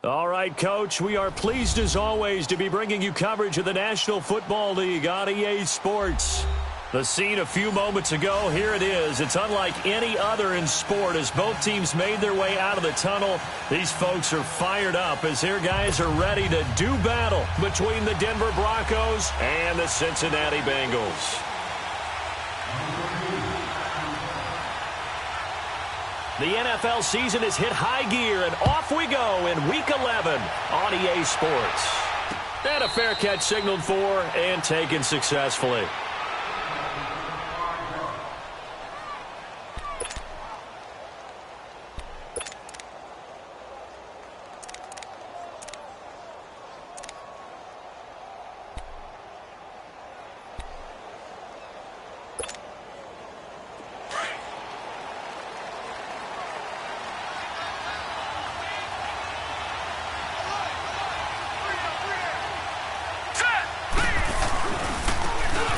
All right, Coach, we are pleased as always to be bringing you coverage of the National Football League on EA Sports. The scene a few moments ago, here it is. It's unlike any other in sport as both teams made their way out of the tunnel. These folks are fired up as their guys are ready to do battle between the Denver Broncos and the Cincinnati Bengals. The NFL season has hit high gear, and off we go in Week 11 on EA Sports. And a fair catch signaled for and taken successfully.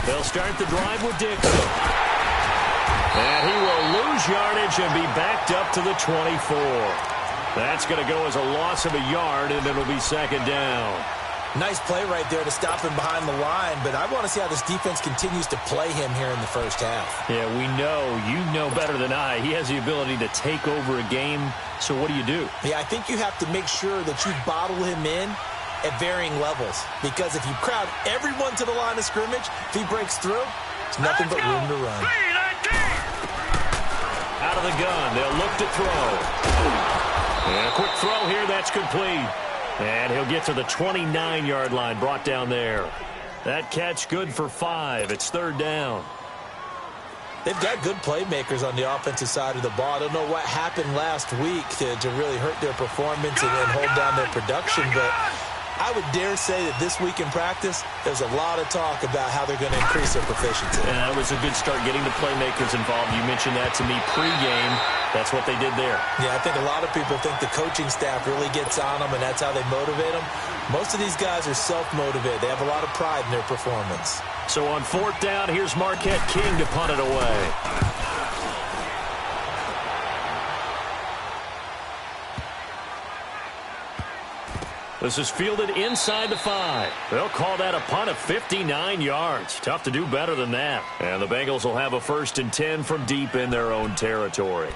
They'll start the drive with Dixon. And he will lose yardage and be backed up to the 24. That's going to go as a loss of a yard, and it'll be second down. Nice play right there to stop him behind the line, but I want to see how this defense continues to play him here in the first half. Yeah, you know better than I. He has the ability to take over a game, so what do? Yeah, I think you have to make sure that you bottle him in at varying levels, because if you crowd everyone to the line of scrimmage, if he breaks through, it's nothing but room to run. Out of the gun, they'll look to throw. And a quick throw here, that's complete. And he'll get to the 29-yard line, brought down there. That catch good for 5. It's third down. They've got good playmakers on the offensive side of the ball. I don't know what happened last week to really hurt their performance and hold down their production, but I would dare say that this week in practice, there's a lot of talk about how they're going to increase their proficiency. And that was a good start getting the playmakers involved. You mentioned that to me pregame. That's what they did there. Yeah, I think a lot of people think the coaching staff really gets on them, and that's how they motivate them. Most of these guys are self-motivated. They have a lot of pride in their performance. So on fourth down, here's Marquette King to punt it away. This is fielded inside the 5. They'll call that a punt of 59 yards. Tough to do better than that. And the Bengals will have a 1st and 10 from deep in their own territory.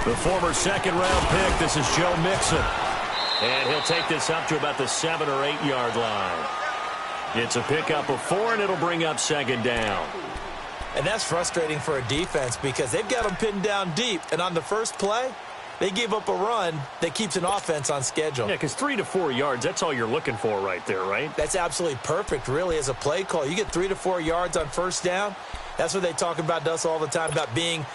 The former second-round pick, this is Joe Mixon. And he'll take this up to about the 7 or 8 yard line. It's a pickup of 4, and it'll bring up second down. And that's frustrating for a defense because they've got them pinned down deep. And on the first play, they gave up a run that keeps an offense on schedule. Yeah, because 3 to 4 yards, that's all you're looking for right there, right? That's absolutely perfect, really, as a play call. You get 3 to 4 yards on first down. That's what they talk about to us all the time, about being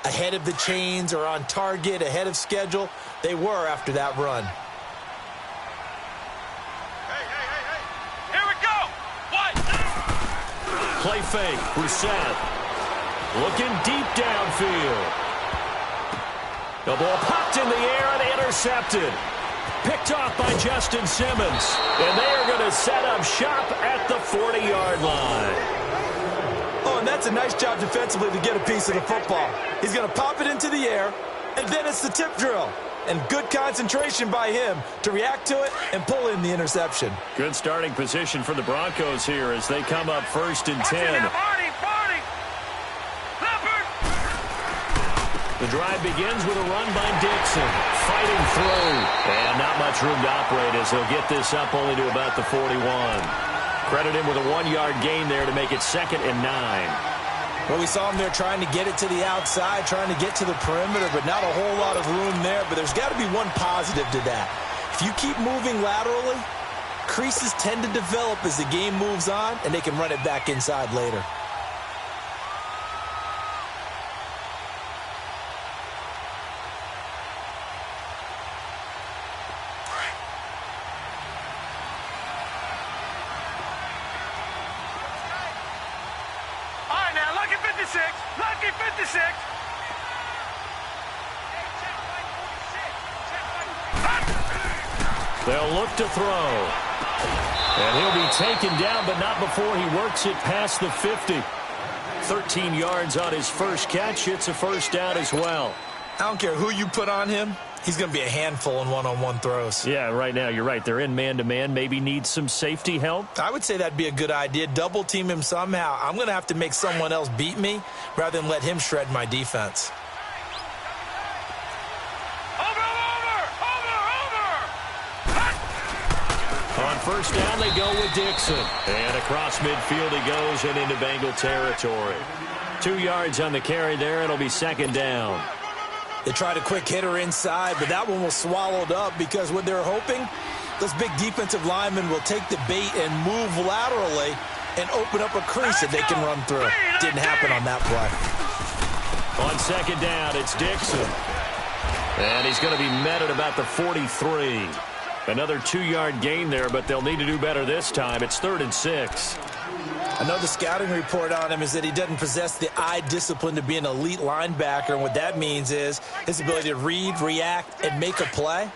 ahead of the chains or on target, ahead of schedule. They were after that run. Hey. Here we go. What? Play fake. Brissett. Looking deep downfield. The ball popped in the air and intercepted. Picked off by Justin Simmons. And they are going to set up shop at the 40-yard line. Oh, and that's a nice job defensively to get a piece of the football. He's going to pop it into the air, and then it's the tip drill. And good concentration by him to react to it and pull in the interception. Good starting position for the Broncos here as they come up 1st and 10. The drive begins with a run by Dixon. Fighting through. And not much room to operate as he'll get this up only to about the 41. Credit him with a 1-yard gain there to make it 2nd and 9. Well, we saw him there trying to get it to the outside, trying to get to the perimeter, but not a whole lot of room there. But there's got to be one positive to that. If you keep moving laterally, creases tend to develop as the game moves on, and they can run it back inside later. Lucky 56. They'll look to throw. And he'll be taken down, but not before he works it past the 50. 13 yards on his first catch. It's a first down as well. I don't care who you put on him. He's going to be a handful in one-on-one throws. Yeah, right now, you're right. They're in man-to-man. Maybe needs some safety help. I would say that'd be a good idea. Double team him somehow. I'm going to have to make someone else beat me rather than let him shred my defense. On first down, they go with Dixon. And across midfield he goes and into Bengal territory. 2 yards on the carry there. It'll be second down. They tried a quick hitter inside, but that one was swallowed up because what they're hoping, those big defensive linemen will take the bait and move laterally and open up a crease that they can run through. Didn't happen on that play. On second down, it's Dixon. And he's going to be met at about the 43. Another 2-yard gain there, but they'll need to do better this time. It's 3rd and 6. Another scouting report on him is that he doesn't possess the eye discipline to be an elite linebacker. And what that means is his ability to read, react, and make a play.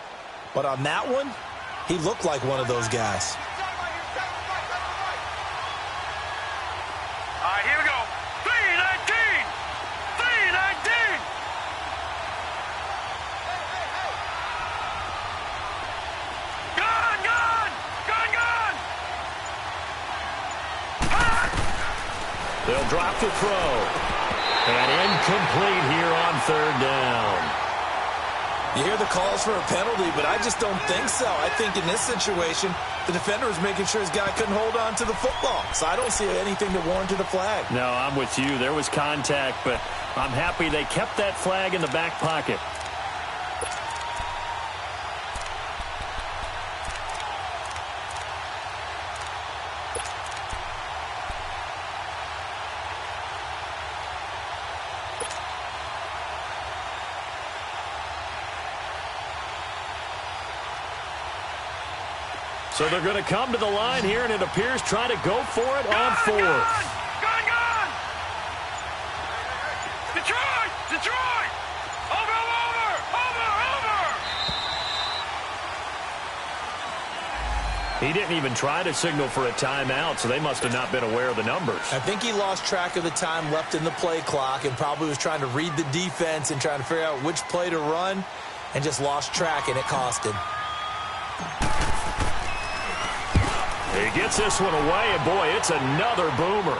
But on that one, he looked like one of those guys. All right, here we go. 319. 319. They'll drop the throw. And incomplete here on 3rd down. You hear the calls for a penalty, but I just don't think so. I think in this situation, the defender was making sure his guy couldn't hold on to the football. So I don't see anything to warrant a flag. No, I'm with you. There was contact, but I'm happy they kept that flag in the back pocket. So they're going to come to the line here, and it appears try to go for it on 4th. Gone! Detroit! Over! He didn't even try to signal for a timeout, so they must have not been aware of the numbers. I think he lost track of the time left in the play clock and probably was trying to read the defense and trying to figure out which play to run and just lost track, and it cost him. He gets this one away, and boy, it's another boomer.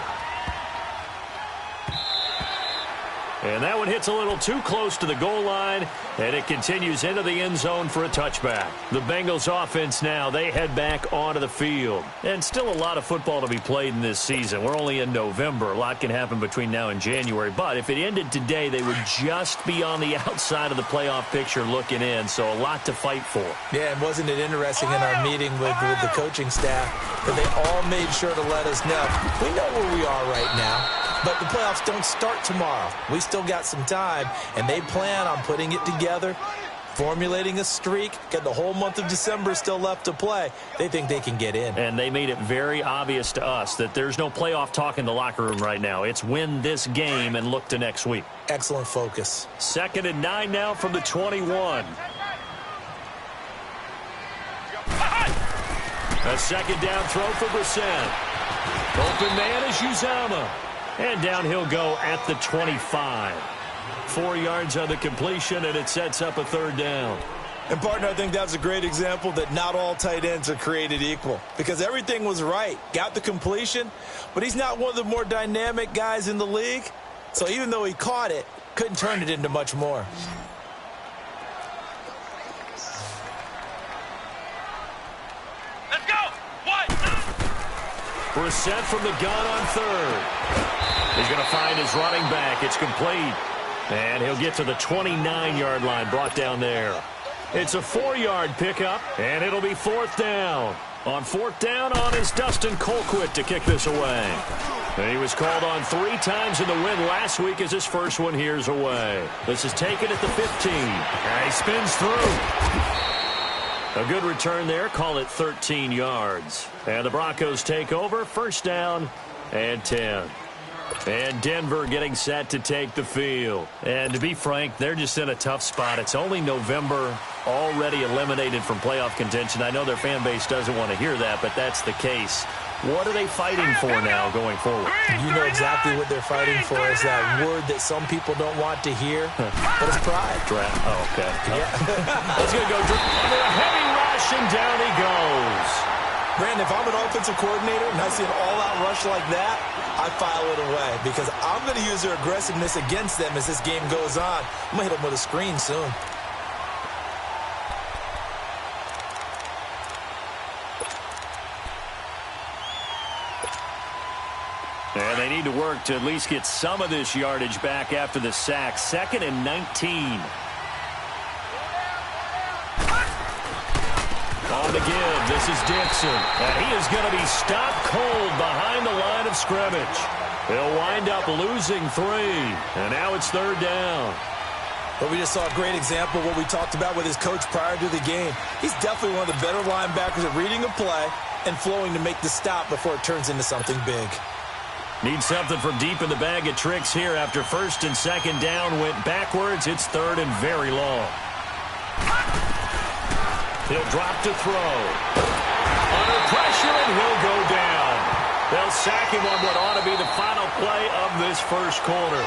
And that one hits a little too close to the goal line, and it continues into the end zone for a touchback. The Bengals offense now, they head back onto the field. And still a lot of football to be played in this season. We're only in November. A lot can happen between now and January. But if it ended today, they would just be on the outside of the playoff picture looking in. So a lot to fight for. Yeah, and wasn't it interesting in our meeting with the coaching staff that they all made sure to let us know, we know where we are right now. But the playoffs don't start tomorrow. We still got some time, and they plan on putting it together, formulating a streak, got the whole month of December still left to play. They think they can get in. And they made it very obvious to us that there's no playoff talk in the locker room right now. It's win this game and look to next week. Excellent focus. 2nd and 9 now from the 21. A second down throw for Brissett. Open man is Uzama. And down he'll go at the 25. 4 yards on the completion, and it sets up a 3rd down. And, partner, I think that's a great example that not all tight ends are created equal. Because everything was right. Got the completion, but he's not one of the more dynamic guys in the league. So even though he caught it, couldn't turn it into much more. Let's go! What? Brissett from the gun on 3rd. He's going to find his running back. It's complete. And he'll get to the 29-yard line, brought down there. It's a 4-yard pickup, and it'll be 4th down. On 4th down is Dustin Colquitt to kick this away. And he was called on 3 times in the win last week as his first one here's away. This is taken at the 15. And he spins through. A good return there. Call it 13 yards. And the Broncos take over. 1st down and 10. And Denver getting set to take the field. And to be frank, they're just in a tough spot. It's only November, already eliminated from playoff contention. I know their fan base doesn't want to hear that, but that's the case. What are they fighting for now going forward? You know exactly what they're fighting for. Is that word that some people don't want to hear, but it's pride. Draft. Oh, okay. Yeah. It's going to go under a heavy rush, and down he goes. Brandon, if I'm an offensive coordinator and I see an all-out rush like that, I file it away because I'm going to use their aggressiveness against them as this game goes on. I'm going to hit them with a screen soon. And they need to work to at least get some of this yardage back after the sack. 2nd and 19. On the give, this is Dixon. And he is going to be stopped cold behind the line of scrimmage. He'll wind up losing 3. And now it's 3rd down. But we just saw a great example of what we talked about with his coach prior to the game. He's definitely one of the better linebackers at reading a play and flowing to make the stop before it turns into something big. Need something from deep in the bag of tricks here after 1st and 2nd down went backwards. It's 3rd and very long. He'll drop to throw. Under pressure, and he'll go down. They'll sack him on what ought to be the final play of this first quarter.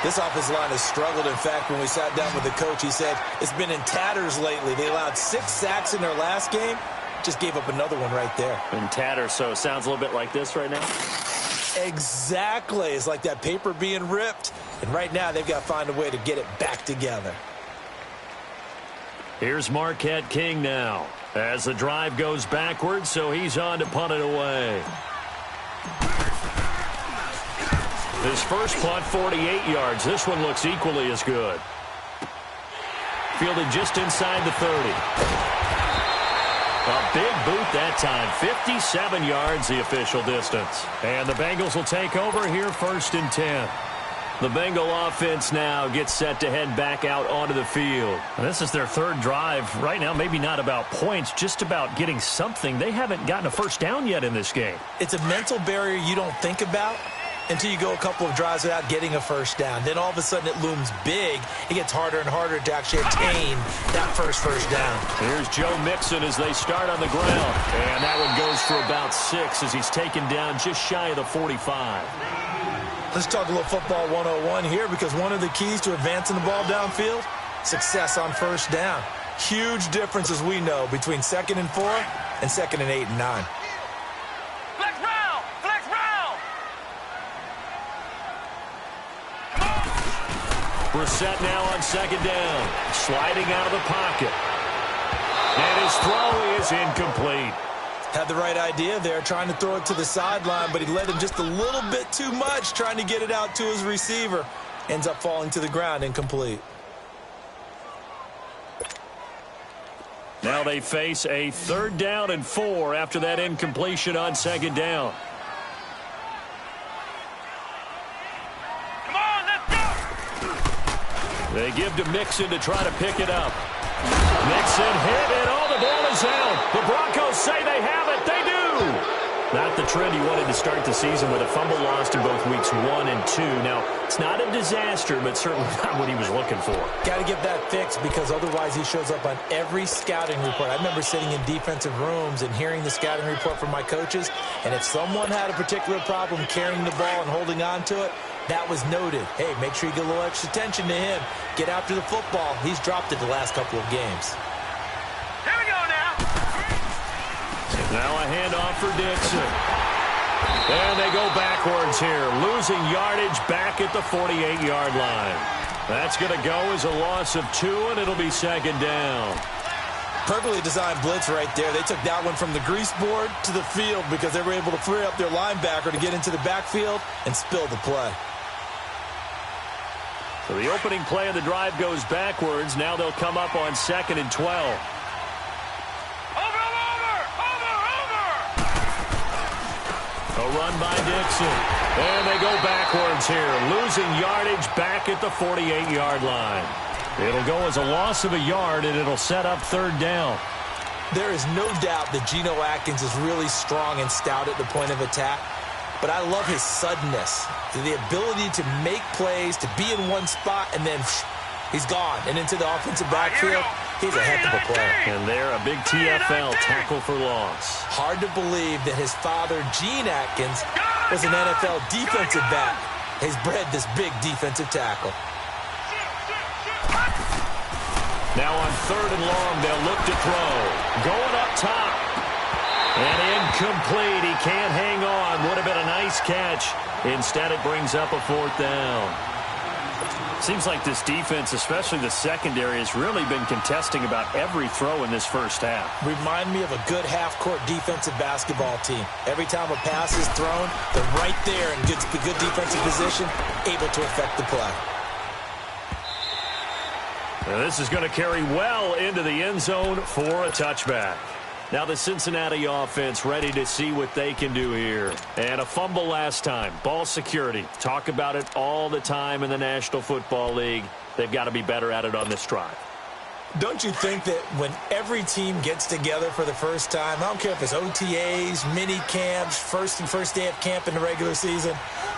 This offensive line has struggled. In fact, when we sat down with the coach, he said it's been in tatters lately. They allowed 6 sacks in their last game. Just gave up another one right there. In tatters, so it sounds a little bit like this right now. Exactly. It's like that paper being ripped. And right now, they've got to find a way to get it back together. Here's Marquette King now as the drive goes backwards, so he's on to punt it away. His first punt, 48 yards. This one looks equally as good. Fielded just inside the 30. A big boot that time. 57 yards, the official distance. And the Bengals will take over here 1st and 10. The Bengal offense now gets set to head back out onto the field. And this is their 3rd drive. Right now, maybe not about points, just about getting something. They haven't gotten a first down yet in this game. It's a mental barrier you don't think about until you go a couple of drives without getting a first down. Then all of a sudden it looms big. It gets harder and harder to actually attain that first down. Here's Joe Mixon as they start on the ground. And that one goes for about 6 as he's taken down just shy of the 45. Let's talk a little football 101 here because one of the keys to advancing the ball downfield, success on first down. Huge difference, as we know, between 2nd and 4 and 2nd and 8 and 9. Flex round! Flex round! We're set now on 2nd down. Sliding out of the pocket. And his throw is incomplete. Had the right idea there, trying to throw it to the sideline, but he led him just a little bit too much, trying to get it out to his receiver. Ends up falling to the ground, incomplete. Now they face a 3rd down and 4 after that incompletion on 2nd down. Come on, let's go! They give to Mixon to try to pick it up. Mixon hit, and all the ball is out. The Broncos say they have it. They do. Not the trend he wanted to start the season with a fumble lost in both weeks 1 and 2. Now, it's not a disaster, but certainly not what he was looking for. Got to get that fixed because otherwise he shows up on every scouting report. I remember sitting in defensive rooms and hearing the scouting report from my coaches, and if someone had a particular problem carrying the ball and holding on to it, that was noted. Hey, make sure you get a little extra attention to him. Get after the football. He's dropped it the last couple of games. Here we go now! Now a handoff for Dixon. And they go backwards here, losing yardage back at the 48-yard line. That's going to go as a loss of 2, and it'll be 2nd down. Perfectly designed blitz right there. They took that one from the grease board to the field because they were able to free up their linebacker to get into the backfield and spill the play. So the opening play of the drive goes backwards. Now they'll come up on 2nd and 12. A run by Dixon. And they go backwards here, losing yardage back at the 48-yard line. It'll go as a loss of a yard, and it'll set up 3rd down. There is no doubt that Geno Atkins is really strong and stout at the point of attack. but I love his suddenness, the ability to make plays, to be in one spot, and then he's gone and into the offensive backfield. He's a heck of a player. And there, a big TFL tackle for loss. Hard to believe that his father, Gene Atkins, was an NFL defensive back. He's bred this big defensive tackle. Now on 3rd and long, they'll look to throw. Going up top. And incomplete. He can't hang on. Would have been a nice catch. Instead, it brings up a 4th down. Seems like this defense, especially the secondary, has really been contesting about every throw in this first half. Remind me of a good half-court defensive basketball team. Every time a pass is thrown, they're right there in good defensive position, able to affect the play. Now this is going to carry well into the end zone for a touchback. Now the Cincinnati offense ready to see what they can do here. And a fumble last time. Ball security. Talk about it all the time in the National Football League. They've got to be better at it on this drive. Don't you think that when every team gets together for the first time, I don't care if it's OTAs, mini camps, first day of camp in the regular season,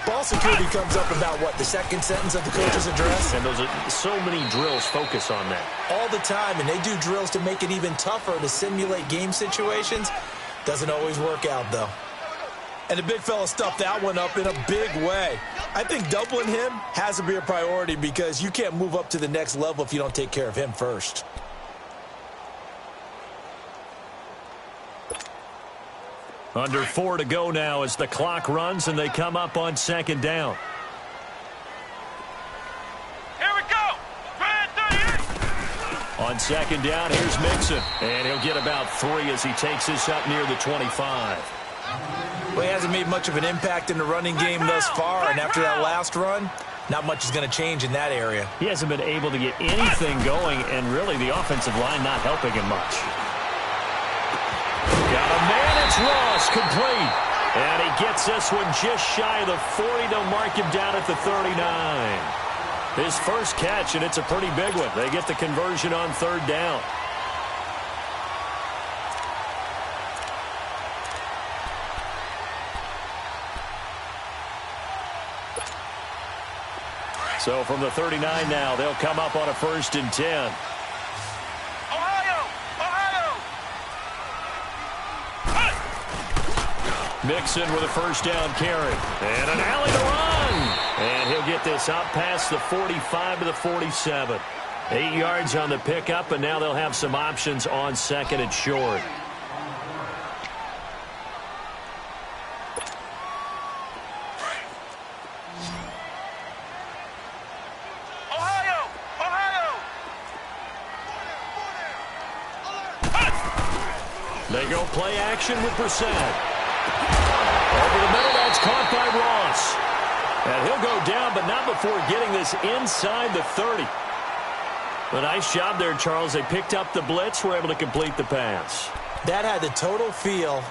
ball security comes up about what, the second sentence of the coach's address? And those are so many drills focus on that. All the time, and they do drills to make it even tougher to simulate game situations. Doesn't always work out, though. And the big fella stuffed that one up in a big way. I think doubling him has to be a priority because you can't move up to the next level if you don't take care of him first. Under 4 to go now as the clock runs and they come up on 2nd down. Here we go. Red 38. On 2nd down, here's Mixon. And he'll get about 3 as he takes this up near the 25. Well, he hasn't made much of an impact in the running game thus far, and after that last run, not much is going to change in that area. He hasn't been able to get anything going, and really the offensive line not helping him much. Got a man, it's Ross, complete. And he gets this one just shy of the 40. They'll mark him down at the 39. His first catch, and it's a pretty big one. They get the conversion on 3rd down. So from the 39 now, they'll come up on a 1st and 10. Mixon with a 1st down carry. And an alley to run. And he'll get this up past the 45 to the 47. 8 yards on the pickup, and now they'll have some options on 2nd and short. They go play action with Brissett. Over the middle, that's caught by Ross. And he'll go down, but not before getting this inside the 30. A nice job there, Charles. They picked up the blitz, were able to complete the pass. That had the total feel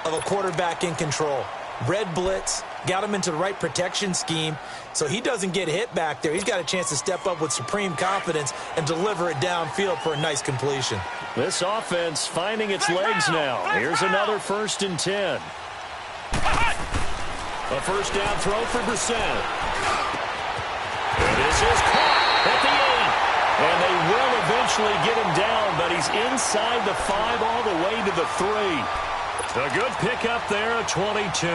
of a quarterback in control. Red blitz, got him into the right protection scheme, so he doesn't get hit back there. He's got a chance to step up with supreme confidence and deliver it downfield for a nice completion. This offense finding its legs now. Here's another 1st and 10. A 1st down throw for Brissett. And this is caught at the 8. And they will eventually get him down, but he's inside the 5 all the way to the 3. A good pickup there, a 22.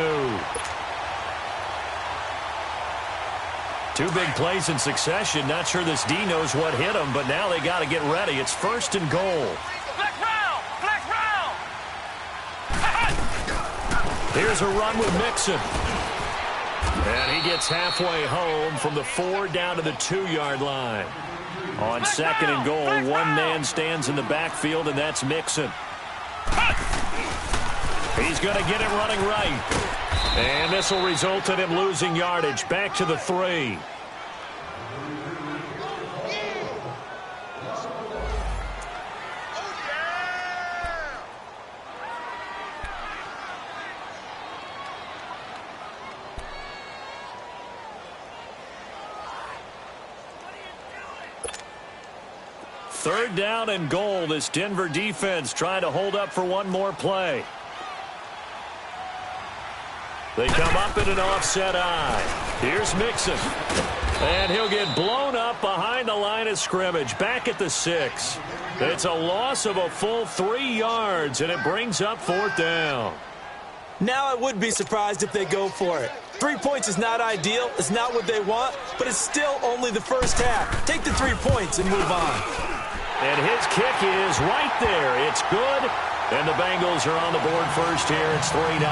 2 big plays in succession. Not sure this D knows what hit him, but now they got to get ready. It's 1st and goal. Black round. Here's a run with Mixon. And he gets halfway home from the 4 down to the 2-yard line. On 2nd and goal, one man stands in the backfield, and that's Mixon. He's going to get it running right. And this will result in him losing yardage. Back to the 3. Third down and goal. This Denver defense trying to hold up for one more play. They come up in an offset eye. Here's Mixon. And he'll get blown up behind the line of scrimmage, back at the 6. It's a loss of a full 3 yards, and it brings up 4th down. Now I would be surprised if they go for it. 3 points is not ideal. It's not what they want, but it's still only the first half. Take the 3 points and move on. And his kick is right there. It's good. And the Bengals are on the board first here. It's 3-0.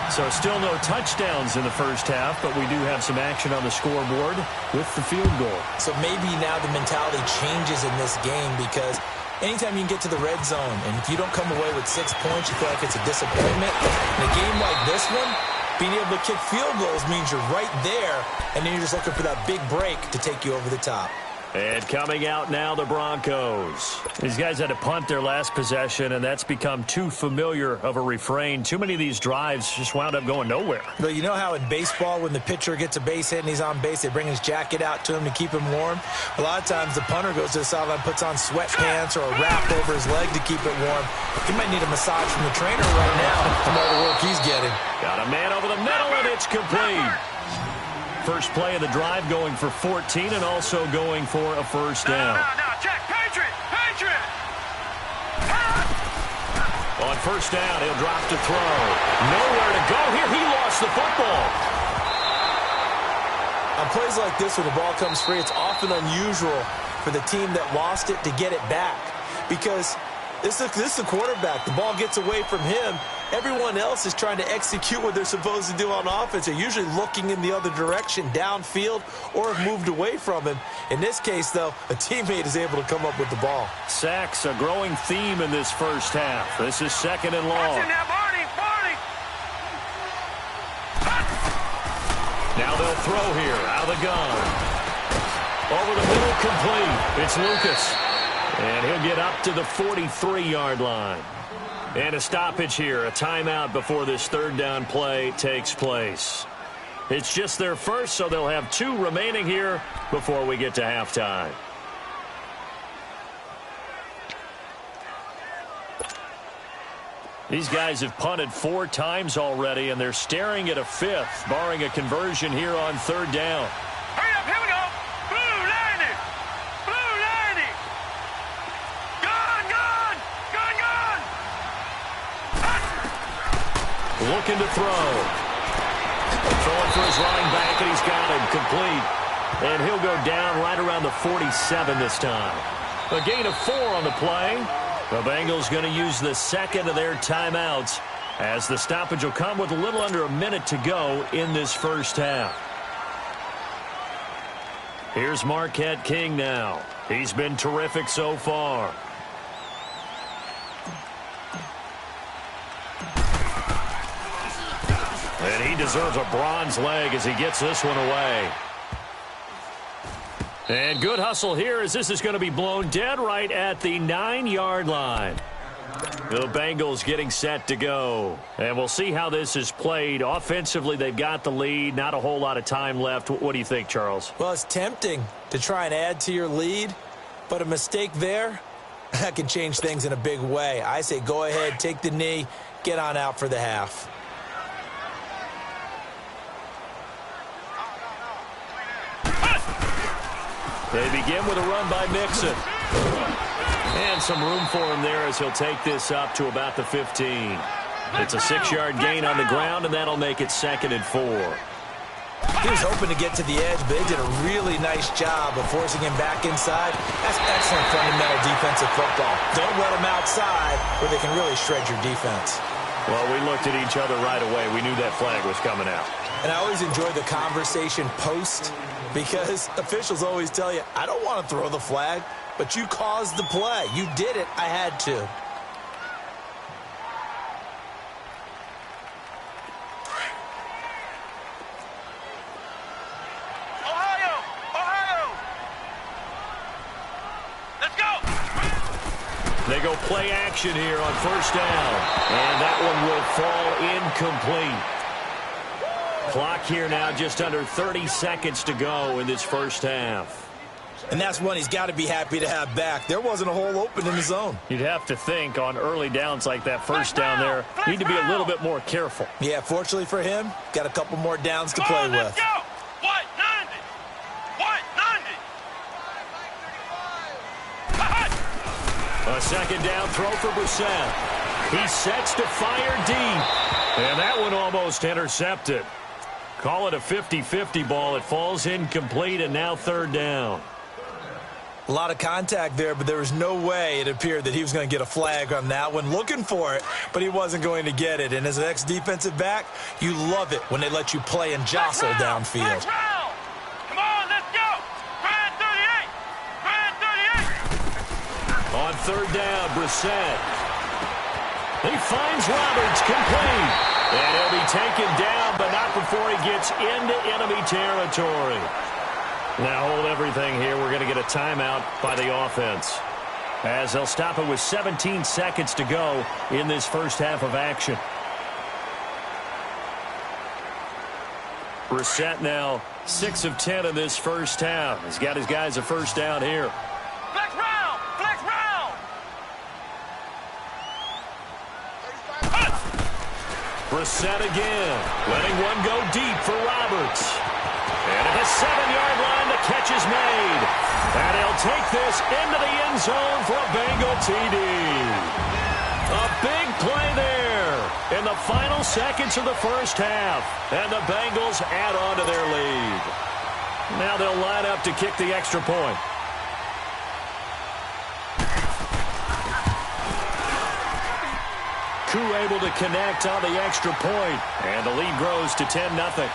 So still no touchdowns in the first half, but we do have some action on the scoreboard with the field goal. So maybe now the mentality changes in this game, because anytime you can get to the red zone, and if you don't come away with 6 points, you feel like it's a disappointment. In a game like this one, being able to kick field goals means you're right there, and then you're just looking for that big break to take you over the top. And coming out now, the Broncos. These guys had to punt their last possession, and that's become too familiar of a refrain. Too many of these drives just wound up going nowhere. But you know how in baseball, when the pitcher gets a base hit and he's on base, they bring his jacket out to him to keep him warm? A lot of times the punter goes to the sideline, puts on sweatpants or a wrap over his leg to keep it warm. He might need a massage from the trainer right now from all the work he's getting. Got a man over the middle, and it's complete. First play of the drive going for 14 and also going for a first down. No, Jack, Patriot! On first down, he'll drop to throw. Nowhere to go here. He lost the football. On plays like this, when the ball comes free, it's often unusual for the team that lost it to get it back, because this is the quarterback. The ball gets away from him. Everyone else is trying to execute what they're supposed to do on offense. They're usually looking in the other direction, downfield, or have moved away from him. In this case, though, a teammate is able to come up with the ball. Sacks, a growing theme in this first half. This is 2nd and long. Barney! Now they'll throw here, out of the gun. Over the middle, complete. It's Lucas. And he'll get up to the 43-yard line. And a stoppage here, a timeout before this 3rd down play takes place. It's just their first, so they'll have 2 remaining here before we get to halftime. These guys have punted 4 times already, and they're staring at a 5th, barring a conversion here on 3rd down. Hurry up, here we go! Blue 90! Gone! Looking to throw. Throwing for his running back, and he's got him complete. And he'll go down right around the 47 this time. A gain of 4 on the play. The Bengals going to use the 2nd of their timeouts, as the stoppage will come with a little under a minute to go in this first half. Here's Marquette King now. He's been terrific so far. And he deserves a bronze leg as he gets this one away. And good hustle here, as this is going to be blown dead right at the 9-yard line. The Bengals getting set to go. And we'll see how this is played. Offensively, they've got the lead. Not a whole lot of time left. What do you think, Charles? Well, it's tempting to try and add to your lead, but a mistake there, that can change things in a big way. I say go ahead, take the knee, get on out for the half. They begin with a run by Mixon. And some room for him there as he'll take this up to about the 15. It's a 6-yard gain on the ground, and that'll make it 2nd and 4. He was hoping to get to the edge, but they did a really nice job of forcing him back inside. That's excellent fundamental defensive football. Don't let him outside where they can really shred your defense. Well, we looked at each other right away. We knew that flag was coming out. And I always enjoy the conversation post, because officials always tell you, I don't want to throw the flag, but you caused the play. You did it. I had to. Ohio! Let's go! They go play action here on first down. And that one will fall incomplete. Clock here now, just under 30 seconds to go in this first half. And that's one he's got to be happy to have back. There wasn't a hole open in the zone. You'd have to think on early downs like that first down there, need to be a little bit more careful. Yeah, fortunately for him, got a couple more downs to play with. Let's go. What? 90. What? 90. A second down throw for Brissett. He sets to fire deep. And that one almost intercepted. Call it a 50-50 ball. It falls incomplete, and now third down. A lot of contact there, but there was no way it appeared that he was going to get a flag on that one. Looking for it, but he wasn't going to get it. And as an ex-defensive back, you love it when they let you play and jostle downfield. Come on, let's go. Brand 38. Brand 38. On third down, Brissett. He finds Roberts, complete. And he'll be taken down, but not before he gets into enemy territory. Now hold everything here. We're going to get a timeout by the offense, as they'll stop it with 17 seconds to go in this first half of action. Brissett now 6 of 10 in this first half. He's got his guys a first down here. Flex round. Flex round. Brissett again, letting one go deep for Roberts. And at the 7-yard line, the catch is made. And he'll take this into the end zone for a Bengal TD. A big play there in the final seconds of the first half. And the Bengals add on to their lead. Now they'll line up to kick the extra point. Koo able to connect on the extra point. And the lead grows to 10-0.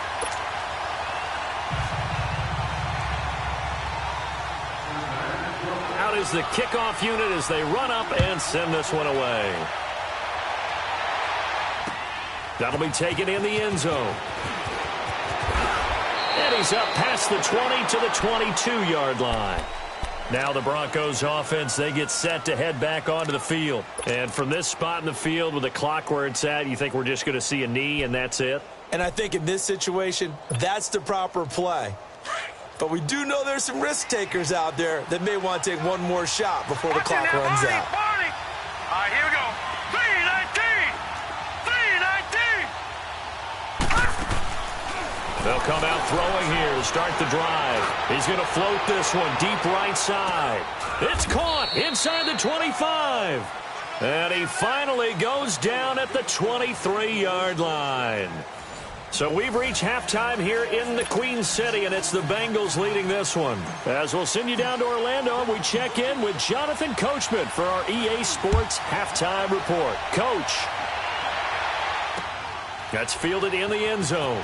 Is the kickoff unit as they run up and send this one away. That'll be taken in the end zone. And he's up past the 20 to the 22-yard line. Now the Broncos offense, they get set to head back onto the field. And from this spot in the field with the clock where it's at, you think we're just going to see a knee and that's it? And I think in this situation, that's the proper play. But we do know there's some risk takers out there that may want to take one more shot before the clock runs out. All right, here we go. 319. 319. They'll come out throwing here to start the drive. He's going to float this one deep right side. It's caught inside the 25. And he finally goes down at the 23-yard line. So we've reached halftime here in the Queen City, and it's the Bengals leading this one. As we'll send you down to Orlando, we check in with Jonathan Coachman for our EA Sports Halftime Report. Coach. That's fielded in the end zone.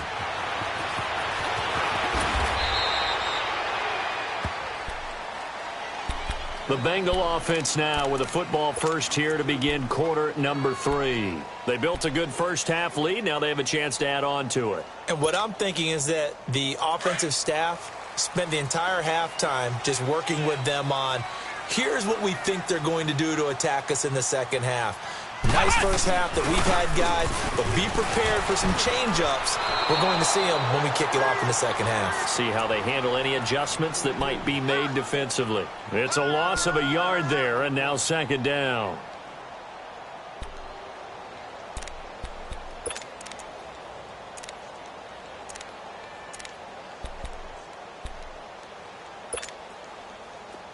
The Bengal offense now with a football first here to begin quarter number 3. They built a good first half lead. Now they have a chance to add on to it. And what I'm thinking is that the offensive staff spent the entire halftime just working with them on, here's what we think they're going to do to attack us in the second half. Nice first half that we've had, guys, but be prepared for some change-ups. We're going to see them when we kick it off in the second half. See how they handle any adjustments that might be made defensively. It's a loss of a yard there, and now second down.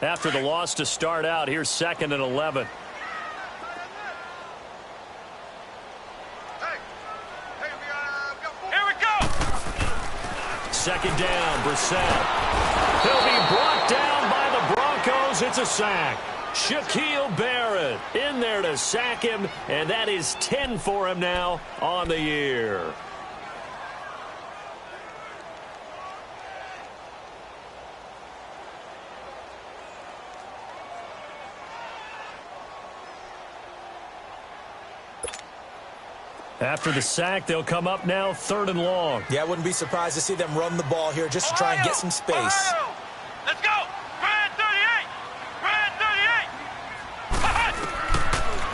After the loss to start out, here's 2nd and 11. Second down, Brissett. He'll be brought down by the Broncos. It's a sack. Shaquille Barrett in there to sack him, and that is 10 for him now on the year. After the sack, they'll come up now 3rd and long. Yeah, I wouldn't be surprised to see them run the ball here just to try and get some space. Let's go. Brand 38. Brand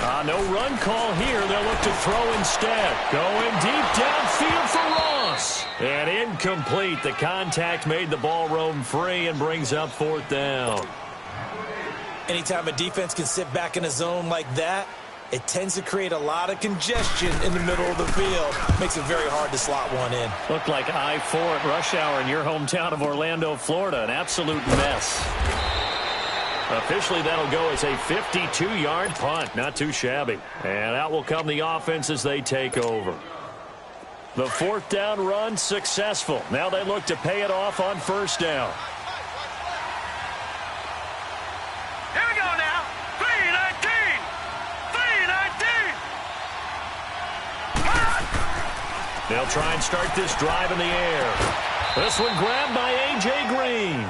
38. No run call here. They'll look to throw instead. Going deep downfield for Ross. toss. And incomplete. The contact made the ball roam free and brings up 4th down. Anytime a defense can sit back in a zone like that, it tends to create a lot of congestion in the middle of the field. Makes it very hard to slot one in. Looked like I-4 at rush hour in your hometown of Orlando, Florida. An absolute mess. Officially, that'll go as a 52-yard punt. Not too shabby. And out will come the offense as they take over. The 4th down run successful. Now they look to pay it off on 1st down. Here we go now. 3-19. 3-19. They'll try and start this drive in the air. This one grabbed by A.J. Green.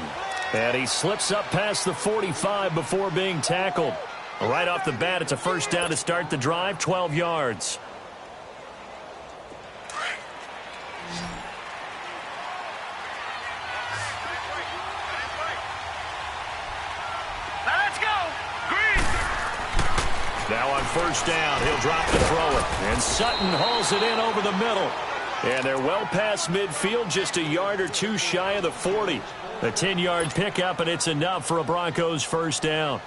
And he slips up past the 45 before being tackled. Right off the bat, it's a 1st down to start the drive, 12 yards. Let's go. Green. Now on 1st down, he'll drop to throw it. And Sutton hauls it in over the middle. And they're well past midfield, just a yard or two shy of the 40. A 10-yard pickup, and it's enough for a Broncos 1st down.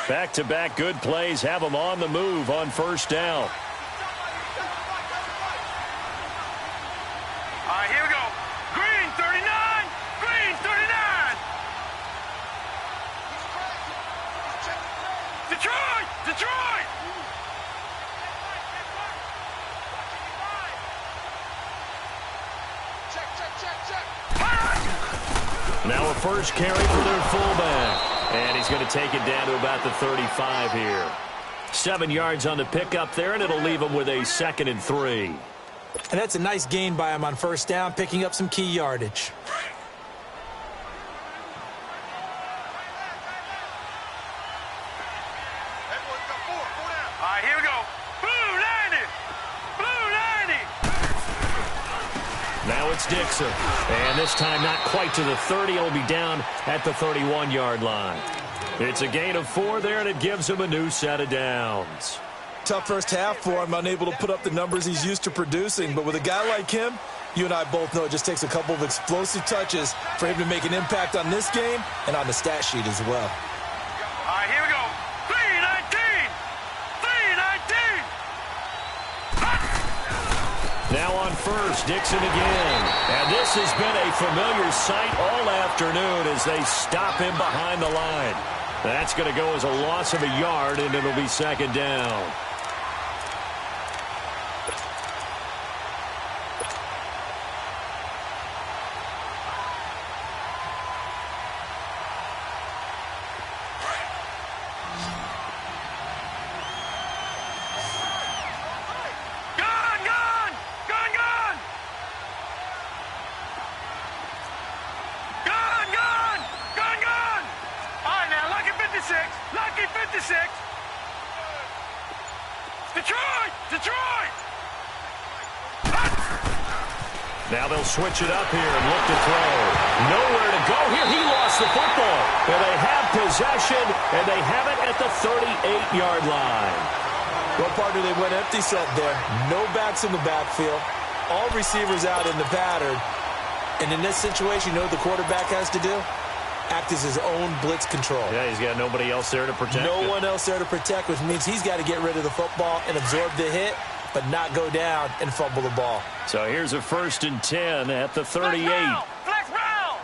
Back-to-back good plays have them on the move on 1st down. All right, here we go. Green, 39. Green, 39. Detroit! Detroit! Now a first carry for their fullback. And he's going to take it down to about the 35 here. 7 yards on the pickup there, and it'll leave him with a 2nd and 3. And that's a nice gain by him on 1st down, picking up some key yardage. All right, here we go. Blue 90. Blue 90. Now it's Dixon. And this time not quite to the 30. It'll be down at the 31-yard line. It's a gain of 4 there, and it gives him a new set of downs. Tough first half for him, unable to put up the numbers he's used to producing. But with a guy like him, you and I both know it just takes a couple of explosive touches for him to make an impact on this game and on the stat sheet as well. All right, here we go. 3-19. 3-19. Now on 1st, Dixon again. And this has been a familiar sight all afternoon as they stop him behind the line. That's going to go as a loss of a yard, and it'll be 2nd down. Lucky 56. Detroit! Detroit! Now they'll switch it up here and look to throw. Nowhere to go here. He lost the football. And they have possession, and they have it at the 38-yard line. Well, partner, they went empty set there. No backs in the backfield. All receivers out in the pattern. And in this situation, you know what the quarterback has to do? Act as his own blitz control. Yeah, he's got nobody else there to protect. No one else there to protect, which means he's got to get rid of the football and absorb the hit, but not go down and fumble the ball. So here's a 1st and 10 at the 38. Flex Brown!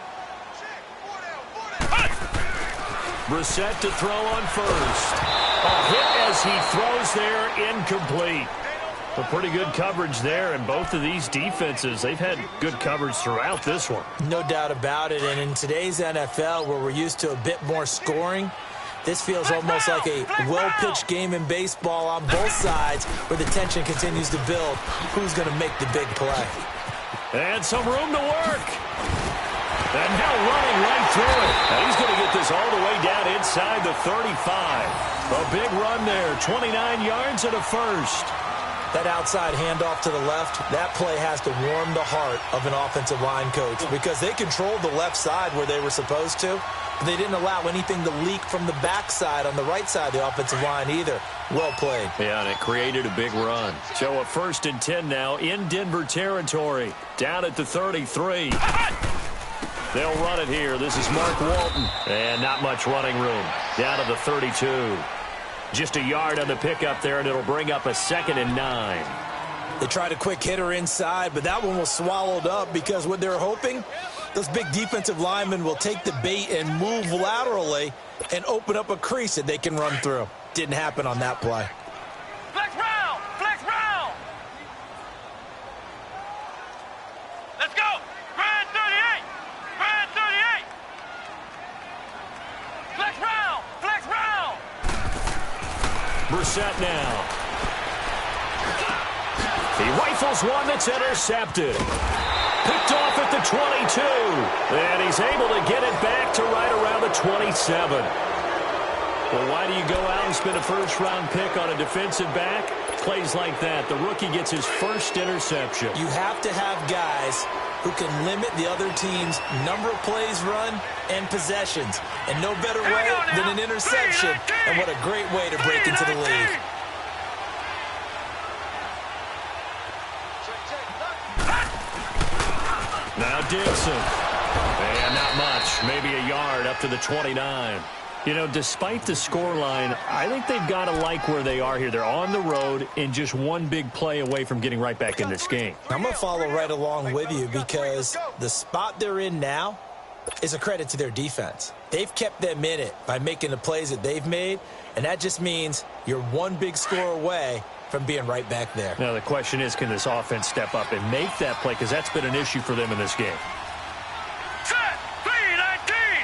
Brissett to throw on 1st. A hit as he throws there, incomplete. A pretty good coverage there, and both of these defenses, they've had good coverage throughout this one. No doubt about it, and in today's NFL, where we're used to a bit more scoring, this feels almost like a well-pitched game in baseball on both sides, where the tension continues to build. Who's going to make the big play? And some room to work. And now running right through it. And he's going to get this all the way down inside the 35. A big run there, 29 yards and a 1st. That outside handoff to the left, that play has to warm the heart of an offensive line coach because they controlled the left side where they were supposed to, but they didn't allow anything to leak from the backside on the right side of the offensive line either. Well played. Yeah, and it created a big run. So a 1st and 10 now in Denver territory. Down at the 33. They'll run it here. This is Mark Walton. And not much running room. Down to the 32. Just a yard on the pickup there, and it'll bring up a 2nd and 9. They tried a quick hitter inside, but that one was swallowed up because what they're hoping, those big defensive linemen will take the bait and move laterally and open up a crease that they can run through. Didn't happen on that play. Flex round! Flex round! Let's go! Grand 38! Grand 38! Flex round! Flex round! Brissett now. He rifles one that's intercepted. Picked off at the 22. And he's able to get it back to right around the 27. Well, why do you go out and spend a first-round pick on a defensive back? Plays like that. The rookie gets his first interception. You have to have guys who can limit the other team's number of plays run and possessions. And no better way than an interception. And what a great way to break into the lead. Now Dixon. And not much. Maybe a yard up to the 29. You know, despite the scoreline, I think they've got to like where they are here. They're on the road and just one big play away from getting right back in this game. I'm going to follow right along with you because the spot they're in now is a credit to their defense. They've kept them in it by making the plays that they've made, and that just means you're one big score away from being right back there. Now, the question is, can this offense step up and make that play? Because that's been an issue for them in this game. Set! 3-19!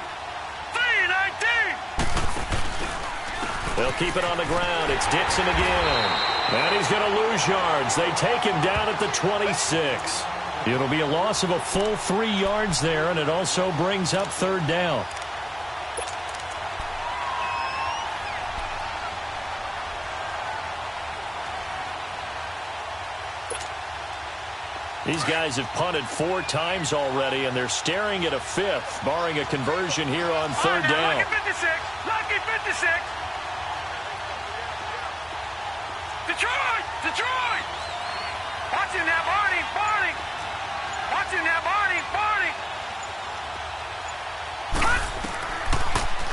3-19! They'll keep it on the ground. It's Dixon again. And he's going to lose yards. They take him down at the 26. It'll be a loss of a full 3 yards there, and it also brings up 3rd down. These guys have punted 4 times already, and they're staring at a 5th, barring a conversion here on 3rd down. Lucky 56! Lucky 56! Detroit! Detroit! Watching that Barney! Barney! Watching that Barney! Barney!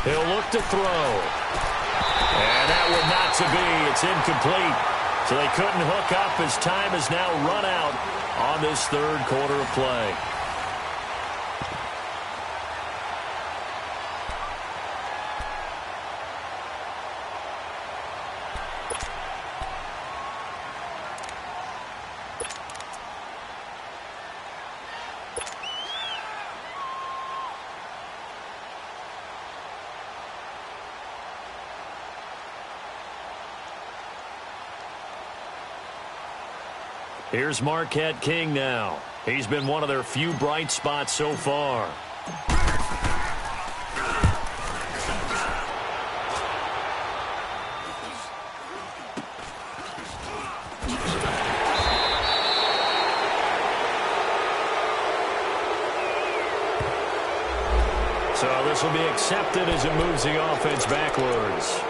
He'll look to throw. And that one not to be. It's incomplete. So they couldn't hook up as time has now run out on this 3rd quarter of play. Here's Marquette King now. He's been one of their few bright spots so far. So this will be accepted as it moves the offense backwards.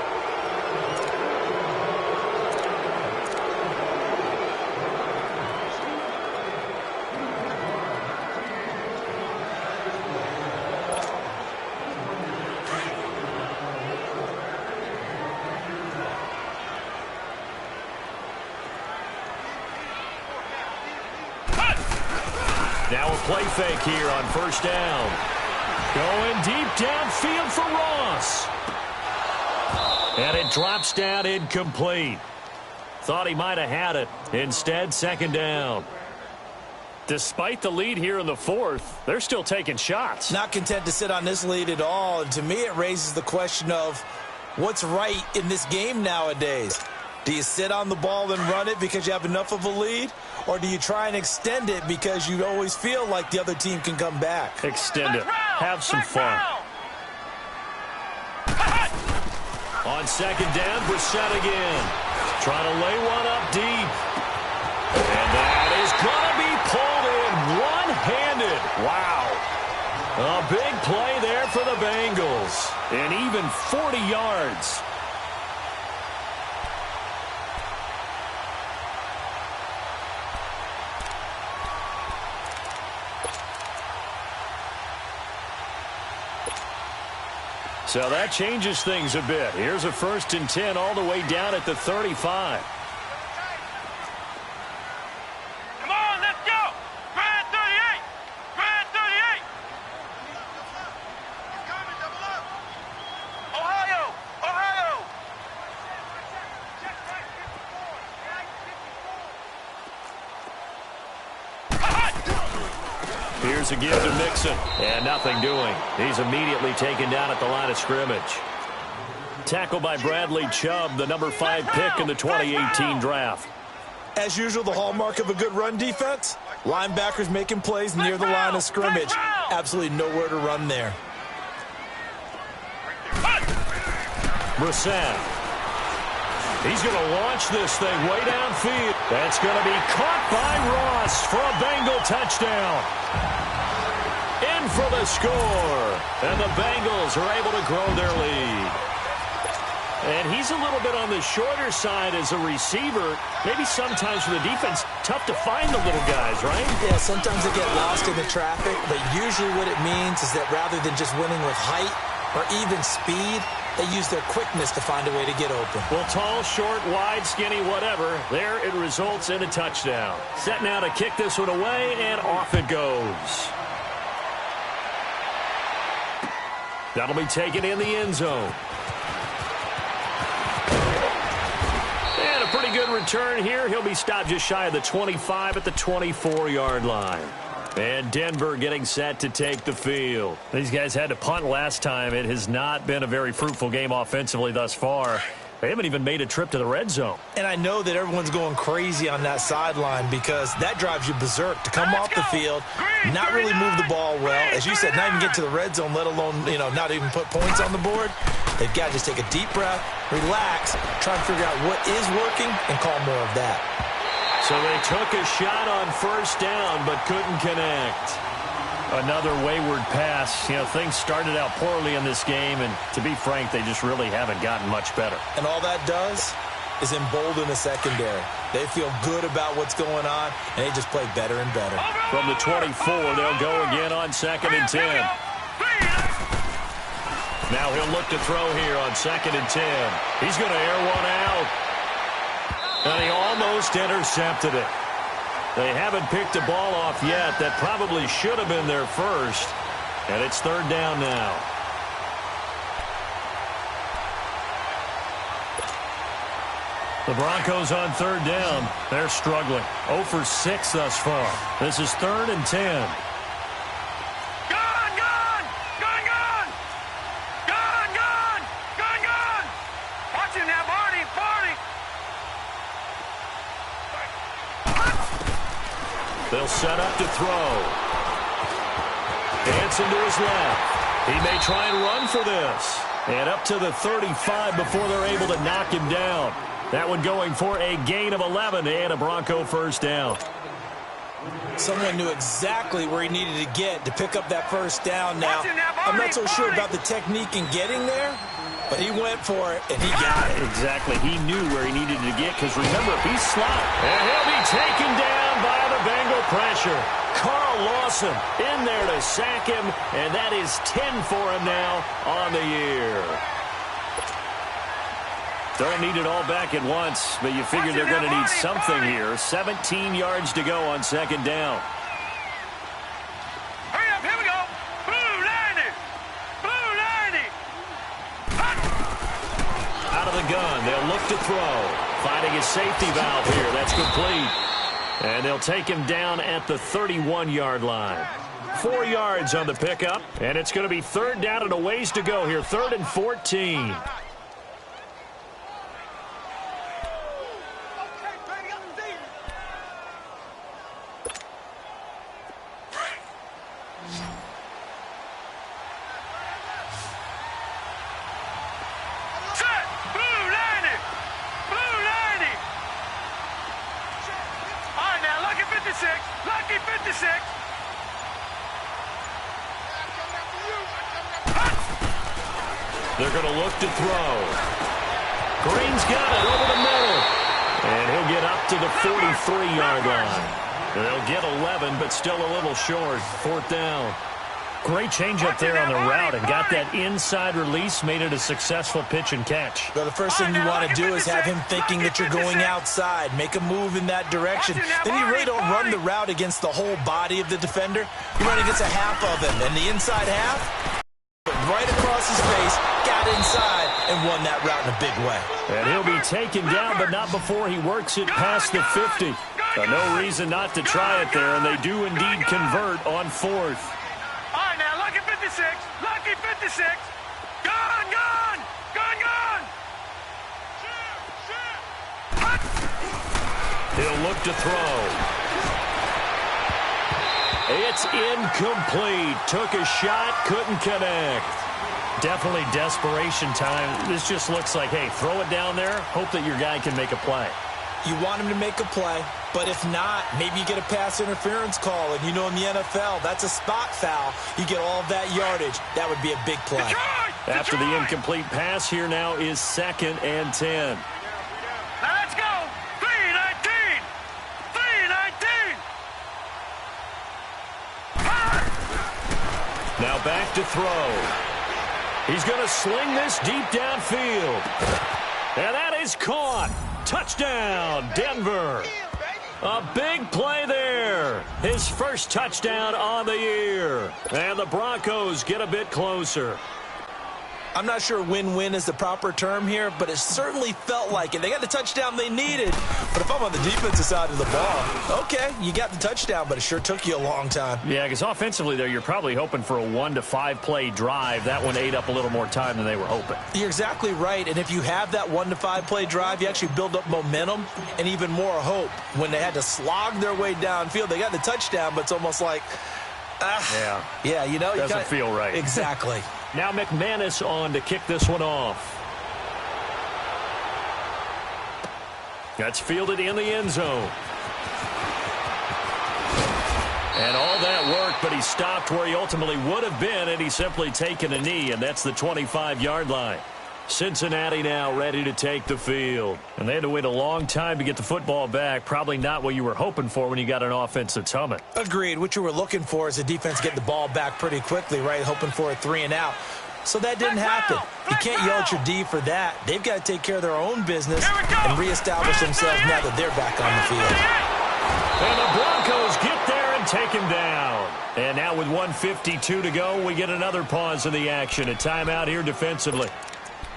Now a play fake here on 1st down. Going deep downfield for Ross. And it drops down incomplete. Thought he might have had it. Instead, 2nd down. Despite the lead here in the 4th, they're still taking shots. Not content to sit on this lead at all. And to me, it raises the question of what's right in this game nowadays. Do you sit on the ball and run it because you have enough of a lead? Or do you try and extend it because you always feel like the other team can come back? Extend it. Have some fun. On 2nd down, Brissett again. Trying to lay one up deep. And that is going to be pulled in one-handed. Wow. A big play there for the Bengals. And even 40 yards. So that changes things a bit. Here's a 1st and 10 all the way down at the 35. Come on, let's go. Grand 38. Grand 38. He's coming, double up. Ohio. Ohio. Check back 54. Here's a give to Mixon. And nothing doing. He's immediately taken down at the line of scrimmage. Tackled by Bradley Chubb, the number 5 pick in the 2018 draft. As usual, the hallmark of a good run defense, linebackers making plays near the line of scrimmage. Absolutely nowhere to run there. Brissett. He's going to launch this thing way downfield. That's going to be caught by Ross for a Bengal touchdown. In for the score. And the Bengals are able to grow their lead. And he's a little bit on the shorter side as a receiver. Maybe sometimes for the defense, tough to find the little guys, right? Yeah, sometimes they get lost in the traffic, but usually what it means is that rather than just winning with height or even speed, they use their quickness to find a way to get open. Well, tall, short, wide, skinny, whatever, there it results in a touchdown. Set now to kick this one away, and off it goes. That'll be taken in the end zone. And a pretty good return here. He'll be stopped just shy of the 25 at the 24-yard line. And Denver getting set to take the field. These guys had to punt last time. It has not been a very fruitful game offensively thus far. They haven't even made a trip to the red zone. And I know that everyone's going crazy on that sideline because that drives you berserk to come off the field, not really move the ball well. As you said, not even get to the red zone, let alone, not even put points on the board. They've got to just take a deep breath, relax, try and figure out what is working, and call more of that. So they took a shot on 1st down, but couldn't connect. Another wayward pass. Things started out poorly in this game, and to be frank, they just really haven't gotten much better. And all that does is embolden the secondary. They feel good about what's going on, and they just play better and better. From the 24, they'll go again on 2nd and 10. Now he'll look to throw here on 2nd and 10. He's going to air one out. And he almost intercepted it. They haven't picked a ball off yet. That probably should have been their first. And it's 3rd down now. The Broncos on 3rd down. They're struggling. 0 for 6 thus far. This is 3rd and 10. They'll set up to throw. Hanson to his left. He may try and run for this. And up to the 35 before they're able to knock him down. That one going for a gain of 11 and a Bronco 1st down. Someone knew exactly where he needed to get to pick up that 1st down. Now, I'm not so sure about the technique in getting there, but he went for it, and he got it. Exactly. He knew where he needed to get, because remember, if he's slopped, and he'll be taken down by the Bengal pressure. Carl Lawson in there to sack him, and that is 10 for him now on the year. Don't need it all back at once, but you figure they're going to need something here. 17 yards to go on 2nd down. Hurry up, here we go. Blue 90. Blue 90. Out of the gun, they'll look to throw. Finding his safety valve here. That's complete. And they'll take him down at the 31-yard line. 4 yards on the pickup, and it's going to be 3rd down and a ways to go here. 3rd and 14. They're going to look to throw. Green's got it over the middle. And he'll get up to the 43-yard line. They'll get 11, but still a little short. 4th down. Great change up there on the route and got that inside release, made it a successful pitch and catch. Well, the first thing you want to do is have him thinking that you're going outside, make a move in that direction. Then you really don't run the route against the whole body of the defender. You run against a half of him, and the inside half, right across his face, got inside, and won that route in a big way. And he'll be taken down, but not before he works it past the 50. No reason not to try it there, and they do indeed convert on 4th. All right, now, lucky 56. Lucky 56. Gone, gone. Gone, gone. He'll look to throw. It's incomplete. Took a shot, couldn't connect. Definitely desperation time. This just looks like, hey, throw it down there, hope that your guy can make a play. You want him to make a play, but if not, maybe you get a pass interference call, and you know in the NFL, that's a spot foul. You get all of that yardage. That would be a big play. After the incomplete pass, here now is 2nd and 10. Now let's go. 3-19. 3-19. Now back to throw. He's going to sling this deep downfield. And that is caught. Touchdown, Denver. A big play there. His first touchdown on the year. And the Broncos get a bit closer. I'm not sure win-win is the proper term here, but it certainly felt like it. They got the touchdown they needed. But if I'm on the defensive side of the ball, okay, you got the touchdown, but it sure took you a long time. Yeah, because offensively, there, you're probably hoping for a 1 to 5 play drive. That one ate up a little more time than they were hoping. You're exactly right, and if you have that 1 to 5 play drive, you actually build up momentum and even more hope. When they had to slog their way downfield, they got the touchdown, but it's almost like, yeah, you know, doesn't feel right. Exactly. Now McManus on to kick this one off. That's fielded in the end zone. And all that work, but he stopped where he ultimately would have been, and he's simply taken a knee, and that's the 25-yard line. Cincinnati now ready to take the field. And they had to wait a long time to get the football back. Probably not what you were hoping for when you got an offense that's humming. Agreed. What you were looking for is the defense get the ball back pretty quickly, right? Hoping for a 3 and out. So that didn't happen. You can't yell at your D for that. They've got to take care of their own business and reestablish themselves now that they're back on the field. And the Broncos get there and take him down. And now with 1:52 to go, we get another pause in the action. A timeout here defensively.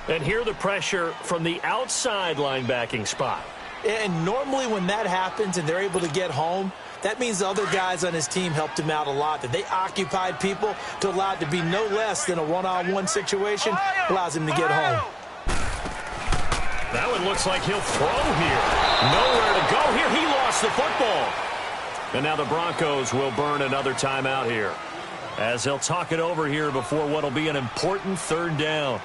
And here the pressure from the outside linebacking spot. And normally when that happens and they're able to get home, that means the other guys on his team helped him out a lot, that they occupied people to allow it to be no less than a one-on-one situation, allows him to get home. That one looks like he'll throw here. Nowhere to go here. He lost the football. And now the Broncos will burn another timeout here, as they'll talk it over here before what will be an important 3rd down.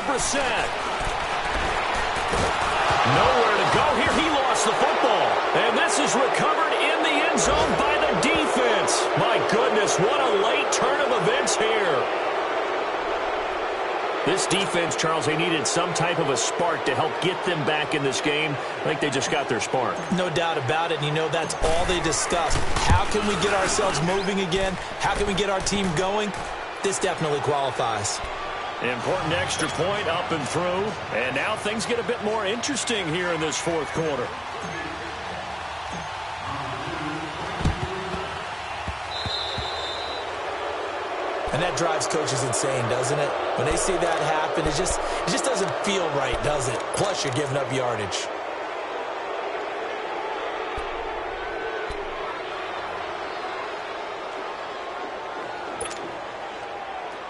Brissett. Nowhere to go here. He lost the football. And this is recovered in the end zone by the defense. My goodness, what a late turn of events here. This defense, Charles, they needed some type of a spark to help get them back in this game. I think they just got their spark. No doubt about it. And you know, that's all they discussed. How can we get ourselves moving again? How can we get our team going? This definitely qualifies. Important extra point up and through. And now things get a bit more interesting here in this 4th quarter. And that drives coaches insane, doesn't it? When they see that happen, it just doesn't feel right, does it? Plus, you're giving up yardage.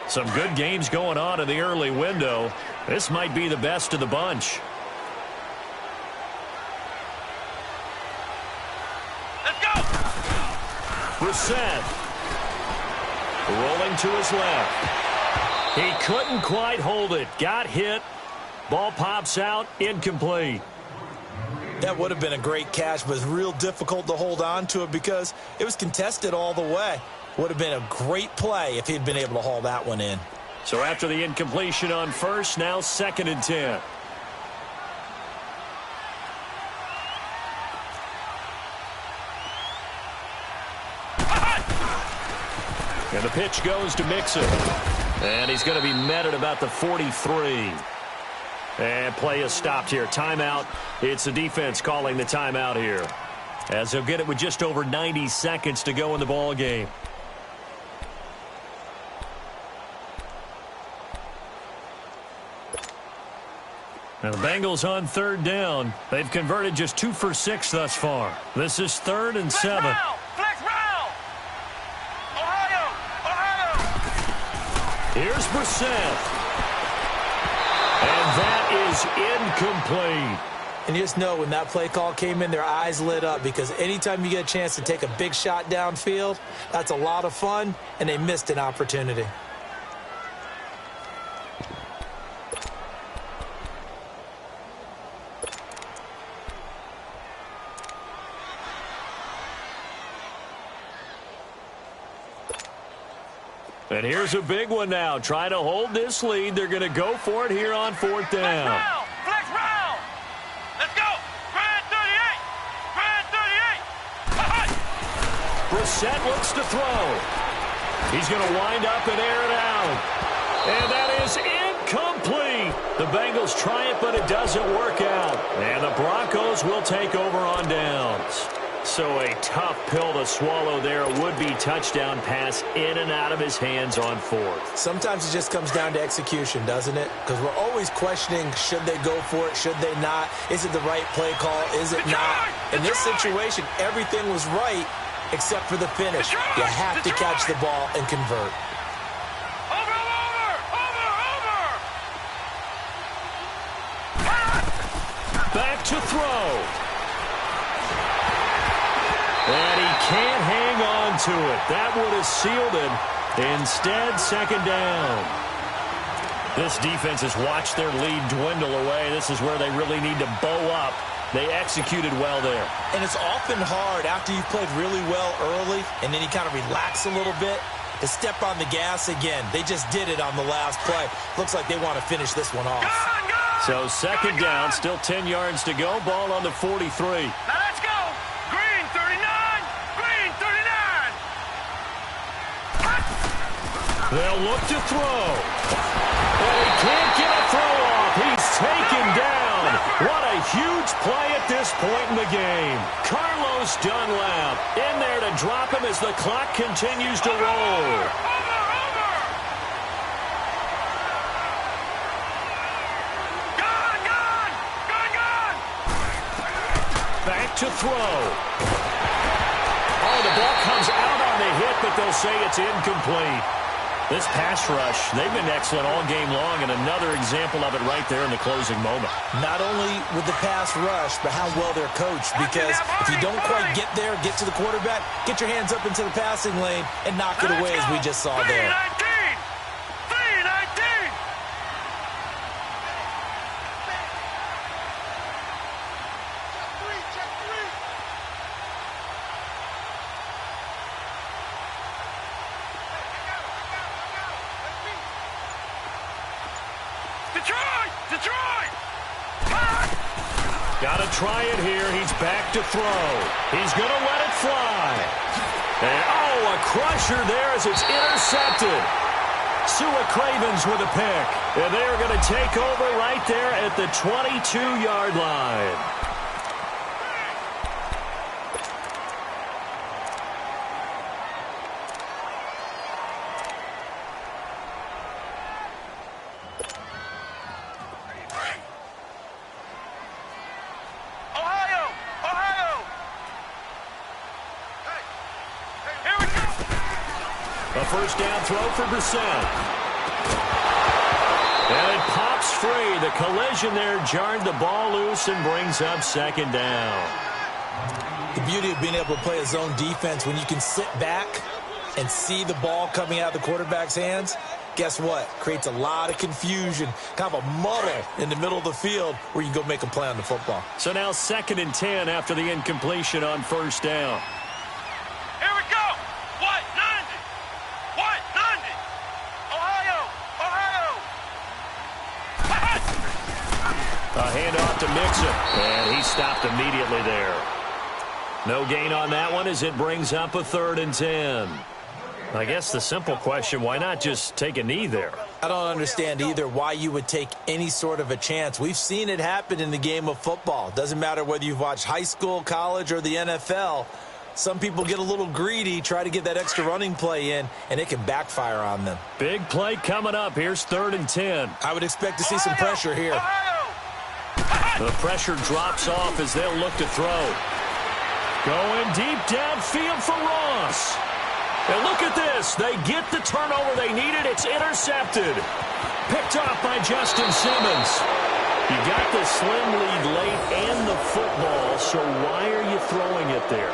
Some good games going on in the early window. This might be the best of the bunch. Let's go! Brissett. Rolling to his left. He couldn't quite hold it. Got hit. Ball pops out. Incomplete. That would have been a great catch, but it's real difficult to hold on to it because it was contested all the way. Would have been a great play if he'd been able to haul that one in. So after the incompletion on first, now 2nd and 10. And the pitch goes to Mixon. And he's going to be met at about the 43. And play is stopped here. Timeout. It's the defense calling the timeout here, as they'll get it with just over 90 seconds to go in the ball game. Now the Bengals on 3rd down. They've converted just 2 for 6 thus far. This is 3rd and 7. Flex route. Ohio. Here's Brissett. And that is incomplete. And you just know when that play call came in, their eyes lit up because anytime you get a chance to take a big shot downfield, that's a lot of fun, and they missed an opportunity. And here's a big one now. Trying to hold this lead. They're going to go for it here on 4th down. Flex route. Let's go. Grand 38. Grand 38. Brissett looks to throw. He's going to wind up and air it out. And that is incomplete. The Bengals try it, but it doesn't work out. And the Broncos will take over on downs. So a tough pill to swallow there. A would-be touchdown pass in and out of his hands on 4th. Sometimes it just comes down to execution, doesn't it? Because we're always questioning, should they go for it, should they not? Is it the right play call, is it not? In this situation, everything was right except for the finish. You have to catch the ball and convert. Back to throw. And he can't hang on to it. That would have sealed it. Instead, 2nd down. This defense has watched their lead dwindle away. This is where they really need to bow up. They executed well there. And it's often hard after you've played really well early and then you kind of relax a little bit to step on the gas again. They just did it on the last play. Looks like they want to finish this one off. So 2nd down, still 10 yards to go. Ball on the 43. Now let's go. Green 39. Green 39. They'll look to throw. And he can't get a throw off. He's taken down. What a huge play at this point in the game. Carlos Dunlap in there to drop him as the clock continues to roll. Back to throw. Oh, the ball comes out on the hit, but they'll say it's incomplete. This pass rush, they've been excellent all game long, and another example of it right there in the closing moment. Not only with the pass rush, but how well they're coached, because if you don't quite get there, get to the quarterback, get your hands up into the passing lane and knock it away as we just saw there. 319. Detroit! Got to try it here. He's back to throw. He's going to let it fly. And, oh, a crusher there as it's intercepted. Sua Cravens with a pick. And they're going to take over right there at the 22-yard line. First down throw for Brissett. And it pops free. The collision there jarred the ball loose and brings up 2nd down. The beauty of being able to play a zone defense when you can sit back and see the ball coming out of the quarterback's hands, Guess what? Creates a lot of confusion, kind of a muddle in the middle of the field where you go make a play on the football. So now 2nd and 10 after the incompletion on 1st down. Here we go. What? 90. What? 90. Ohio. A handoff to Mixon, and he stopped immediately there. No gain on that one as it brings up a 3rd and 10. I guess the simple question, why not just take a knee there? I don't understand either why you would take any sort of a chance. We've seen it happen in the game of football. Doesn't matter whether you've watched high school, college, or the NFL. Some people get a little greedy, try to get that extra running play in, and it can backfire on them. Big play coming up. Here's 3rd and 10. I would expect to see some pressure here. The pressure drops off as they'll look to throw. Going deep downfield for Ross. And look at this. They get the turnover they needed. It's intercepted. Picked off by Justin Simmons. You got the slim lead late and the football, so why are you throwing it there?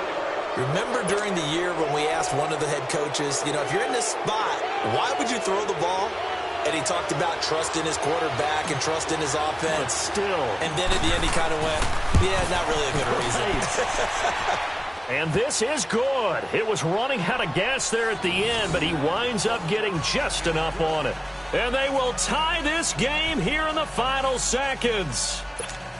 Remember during the year when we asked one of the head coaches, if you're in this spot, why would you throw the ball? And he talked about trust in his quarterback and trust in his offense. But still. And then at the end he kind of went, yeah, not really a good reason. And this is good. It was running out of gas there at the end, but he winds up getting just enough on it. And they will tie this game here in the final seconds.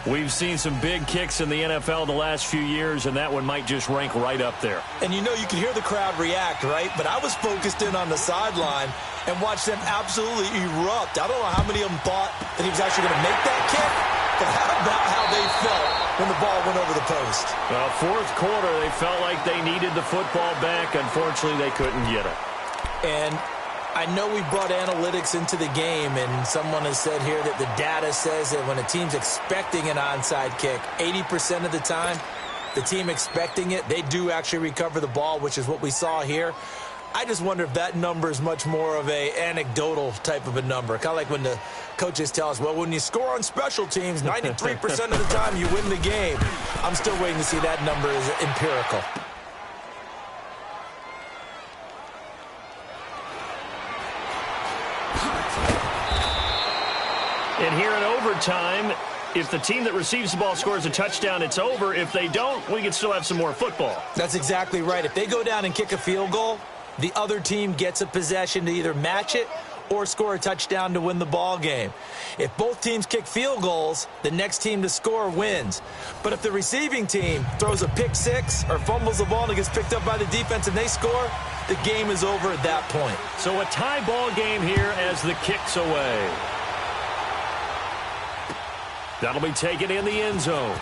We've seen some big kicks in the NFL the last few years, and that one might just rank right up there. And you can hear the crowd react, right? But I was focused in on the sideline and watched them absolutely erupt. I don't know how many of them thought that he was actually going to make that kick, but how about how they felt when the ball went over the post? Well, 4th quarter, they felt like they needed the football back. Unfortunately, they couldn't get it. And I know we brought analytics into the game, and someone has said here that the data says that when a team's expecting an onside kick, 80% of the time, the team expecting it, they do actually recover the ball, which is what we saw here. I just wonder if that number is much more of a anecdotal type of a number. Kind of like when the coaches tell us, well, when you score on special teams, 93% of the time you win the game. I'm still waiting to see that number is empirical. And here in overtime, if the team that receives the ball scores a touchdown, it's over. If they don't, we can still have some more football. That's exactly right. If they go down and kick a field goal, the other team gets a possession to either match it or score a touchdown to win the ball game. If both teams kick field goals, the next team to score wins. But if the receiving team throws a pick six or fumbles the ball and it gets picked up by the defense and they score, the game is over at that point. So a tie ball game here as the kick's away. That'll be taken in the end zone.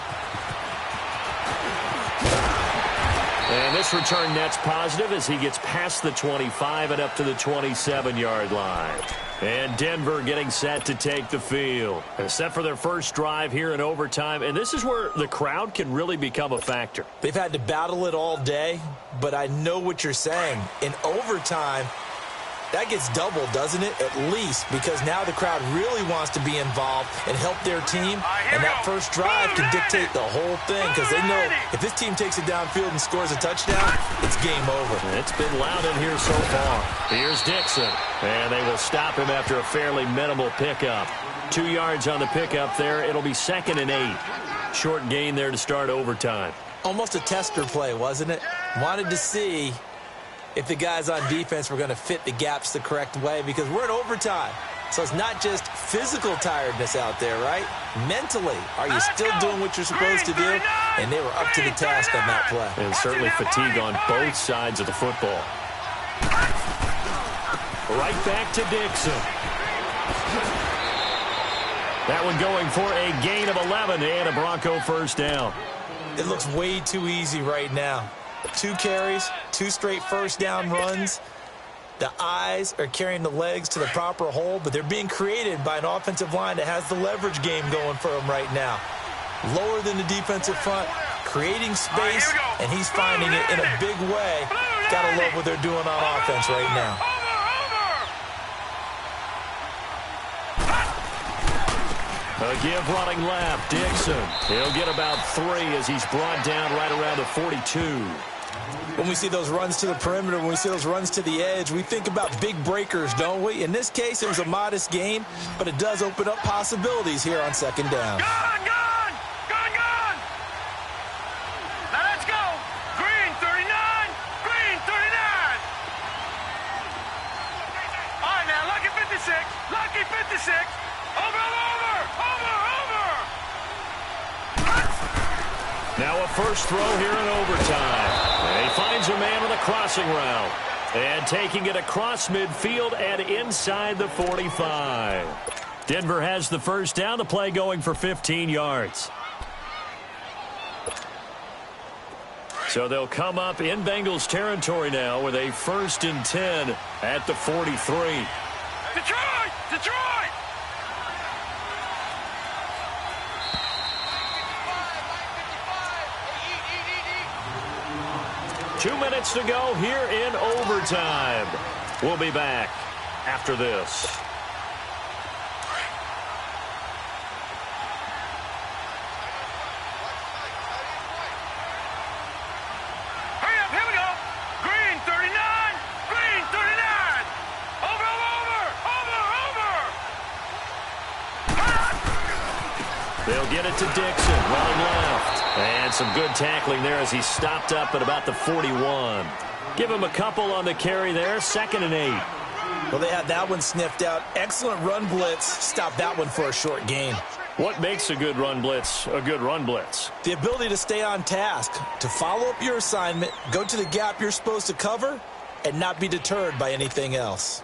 And this return net's positive as he gets past the 25 and up to the 27-yard line. And Denver getting set to take the field. And set for their first drive here in overtime. And this is where the crowd can really become a factor. They've had to battle it all day, but I know what you're saying. In overtime, that gets doubled, doesn't it? At least, because now the crowd really wants to be involved and help their team. And that first drive can dictate the whole thing because they know if this team takes it downfield and scores a touchdown, it's game over. It's been loud in here so far. Here's Dixon. And they will stop him after a fairly minimal pickup. 2 yards on the pickup there. It'll be 2nd and 8. Short gain there to start overtime. Almost a tester play, wasn't it? Wanted to see if the guys on defense were going to fit the gaps the correct way because we're in overtime. So it's not just physical tiredness out there, right? Mentally, are you still doing what you're supposed to do? And they were up to the task on that play. And certainly fatigue on both sides of the football. Right back to Dixon. That one going for a gain of 11 and a Bronco first down. It looks way too easy right now. 2 carries, 2 straight first down runs. The eyes are carrying the legs to the proper hole, but they're being created by an offensive line that has the leverage game going for them right now. Lower than the defensive front, creating space, and he's finding it in a big way. Gotta love what they're doing on offense right now. A give running left, Dixon. He'll get about 3 as he's brought down right around the 42. When we see those runs to the perimeter, when we see those runs to the edge, we think about big breakers, don't we? In this case, it was a modest gain, but it does open up possibilities here on second down. Gone, gone! Gone, gone! Now let's go! Green 39! Green 39! All right, now, lucky 56! Lucky 56! Over, over! Over, over! Now a first throw here in overtime. And he finds a man on the crossing route. And taking it across midfield and inside the 45. Denver has the first down. The play going for 15 yards. So they'll come up in Bengals territory now with a 1st and 10 at the 43. Detroit! Detroit! 2 minutes to go here in overtime. We'll be back after this. Hurry up, here we go. Green 39, green 39. Over, over, over, over. They'll get it to Dixon, running left. And some good tackling there as he stopped up at about the 41. Give him a couple on the carry there, 2nd and 8. Well, they had that one sniffed out. Excellent run blitz. Stop that one for a short gain. What makes a good run blitz a good run blitz? The ability to stay on task, to follow up your assignment, go to the gap you're supposed to cover, and not be deterred by anything else.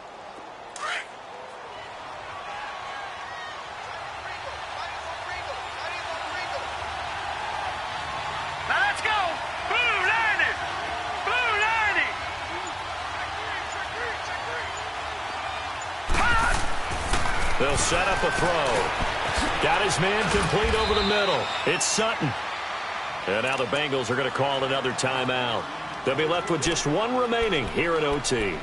Now let's go. Blue 90. Blue 90. They'll set up a throw. Got his man complete over the middle. It's Sutton. And now the Bengals are going to call another timeout. They'll be left with just one remaining here at OT.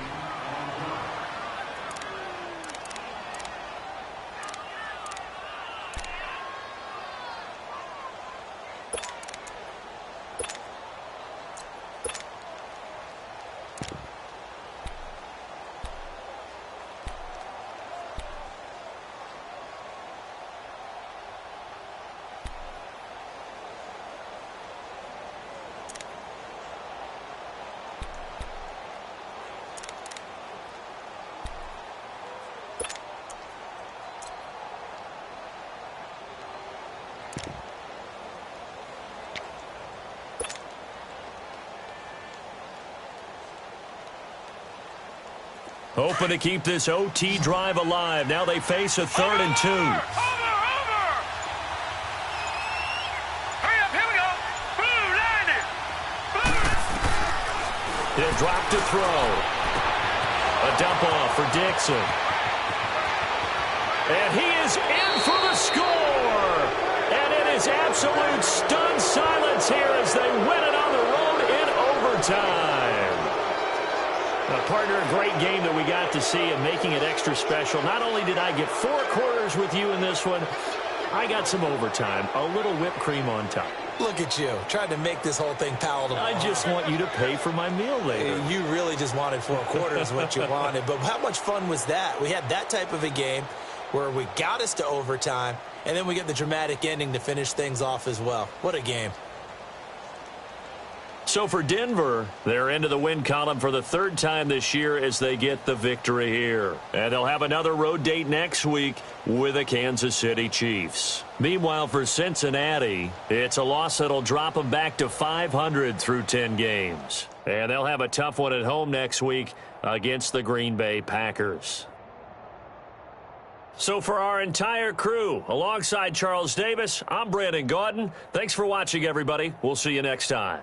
Hoping to keep this OT drive alive. Now they face a 3rd and 2. Over, over. Hurry up, here we go. Blue 90. Blue. He'll drop to throw. A dump off for Dixon. And he is in for the score. And it is absolute stunned silence here as they win it on the road in overtime. Partner, a great game that we got to see and making it extra special. Not only did I get 4 quarters with you in this one, I got some overtime, a little whipped cream on top. Look at you, trying to make this whole thing palatable. I just want you to pay for my meal later. You really just wanted 4 quarters what you wanted. But how much fun was that? We had that type of a game where we got us to overtime, and then we get the dramatic ending to finish things off as well. What a game. So for Denver, they're into the win column for the 3rd time this year as they get the victory here. And they'll have another road date next week with the Kansas City Chiefs. Meanwhile, for Cincinnati, it's a loss that'll drop them back to 500 through 10 games. And they'll have a tough one at home next week against the Green Bay Packers. So for our entire crew, alongside Charles Davis, I'm Brandon Gaudin. Thanks for watching, everybody. We'll see you next time.